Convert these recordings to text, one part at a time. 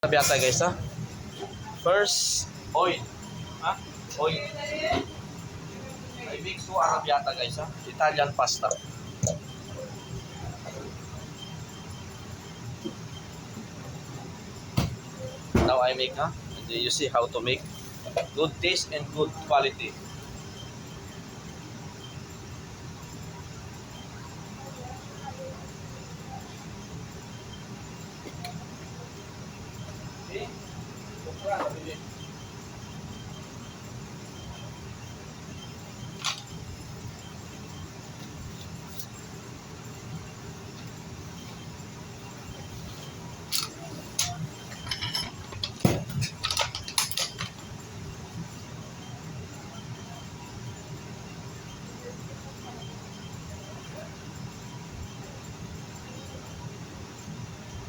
Arrabbiata guys ha. First, oil. Ha? Oil. I mix to arrabbiata guys ha. Italian pasta. Now I make ha. And you see how to make. Good taste and good quality. Okay.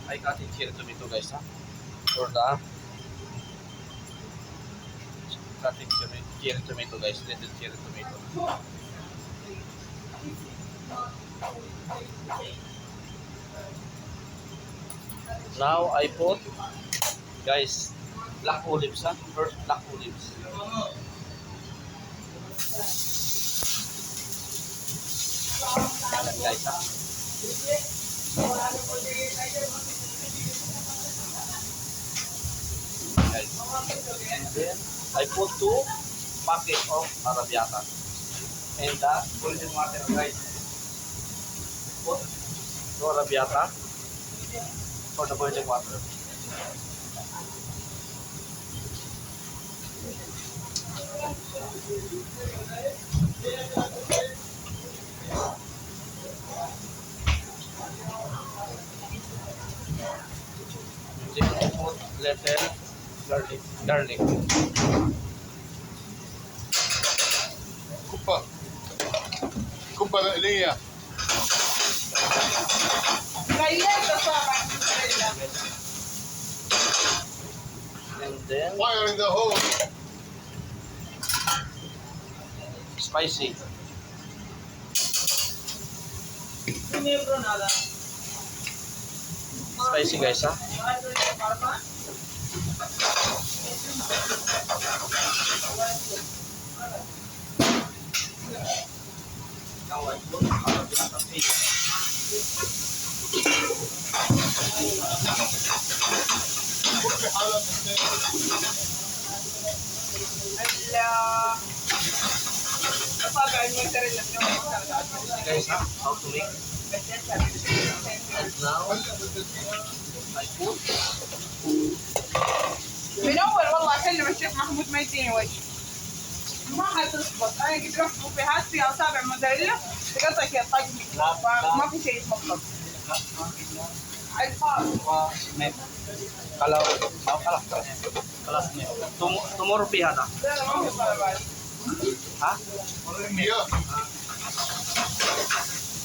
I cut it here tomato guys ha. For the cutting cherry tomato guys, little cherry tomato. Now I put guys black olives ha. First black olives. Ayan guys ha. Guys. And then I put 2 packets of arrabbiata and the boiling water guys. Put 2 arrabbiata for the boiling water. Then put little garlic. كبة مقلية. And then Fire in the hole. spicy. Spicy guys ha. Now I put arrabbiata paste. Guys ha, how to make. And now I put من اول والله اكلم الشيخ محمود ما يديني وجه ما حتصبط انا جبت لك بوفيهات فيها اصابع موزاريلا تقطع فيها طقمي ما في شيء اسمه طقم kalau tomorrow pihada. لا لا ما في طلبات Ha? مياه.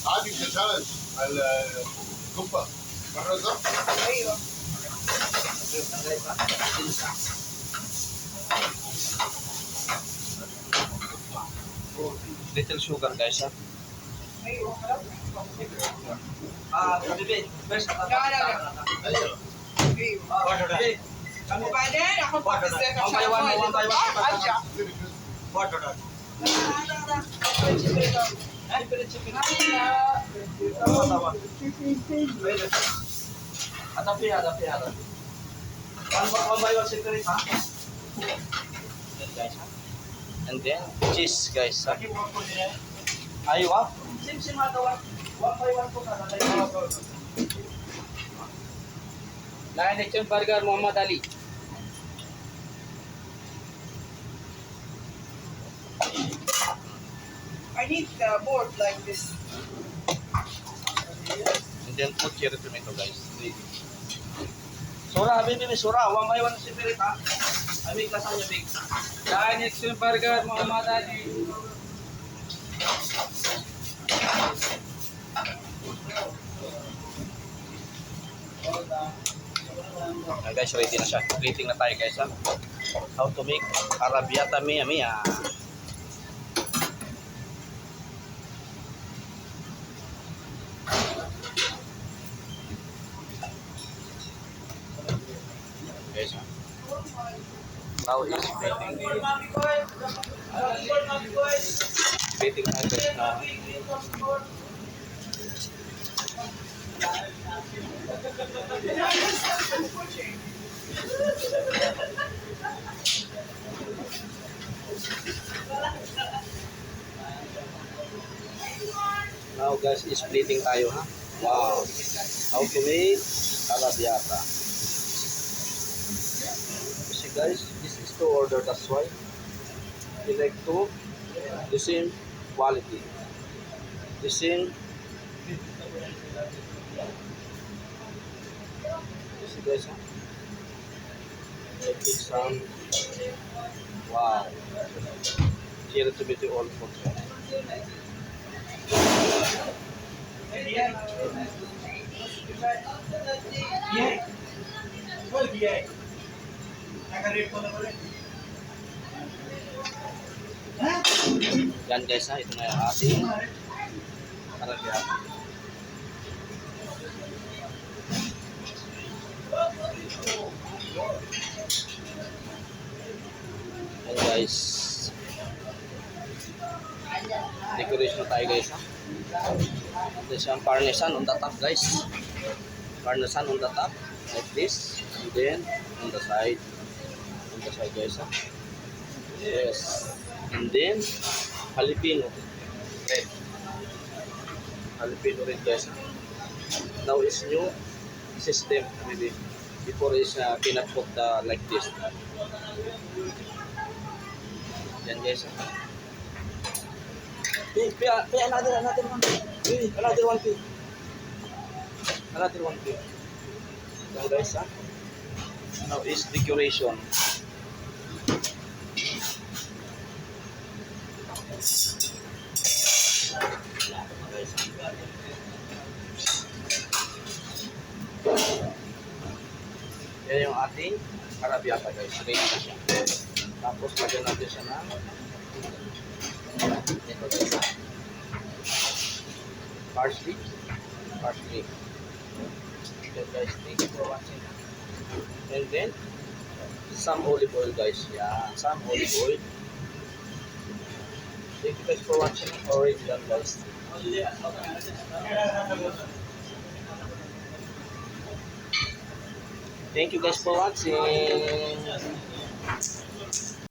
عادي تشتغل الكبة. مرة صح؟ ايوه Little sugar guys ha. ايوه خلاص Bebe, first. لا لا لا ايوه وبعدين احط في الزيت عشان ارجع Ada pihada. One by one separate ha. Then guys ha. And then cheese guys ha. Ayo ha. Sim hatawa. One by one po kada. Lion Action Burger Muhammad Ali. I need the board like this And then put cherry tomato guys. Sura, baby, sura. One by one separate ha. I make lasagna big. Lion Action Burger Muhammad Ali. Guys, ready na siya. Plating na tayo guys ha. How to make arrabbiata mia. guys. Ha? Now is plating. Plating na guys na. Now guys, is plating tayo ha. Wow. How to make arrabbiata. See guys, this is to order, that's why we like to the same quality. The same. You see guys, huh? I take some. Wow. Here to be the old food. Yan guys ha, ito na yung ating arrabbiata. Yan guys. Decoration na tayo guys ha. There's some parmesan on the top guys. Parmesan on the top like this, and then on the side guys ha. Yes, and then jalapeno red. Jalapeno red guys ha. Now is new system maybe. Before is peanut put like this. Yan guys ha. Pay another one. Pay another one. Another one. Now guys ha. Now is decoration. Yan yung ating arrabbiata guys. Ready na siya. Tapos lagyan natin siya ng ito guys. Parsley. Okay guys, thank you for watching. And then some olive oil guys. Yeah, some olive oil. Thank you guys for watching. Already done guys. Thank you guys for watching.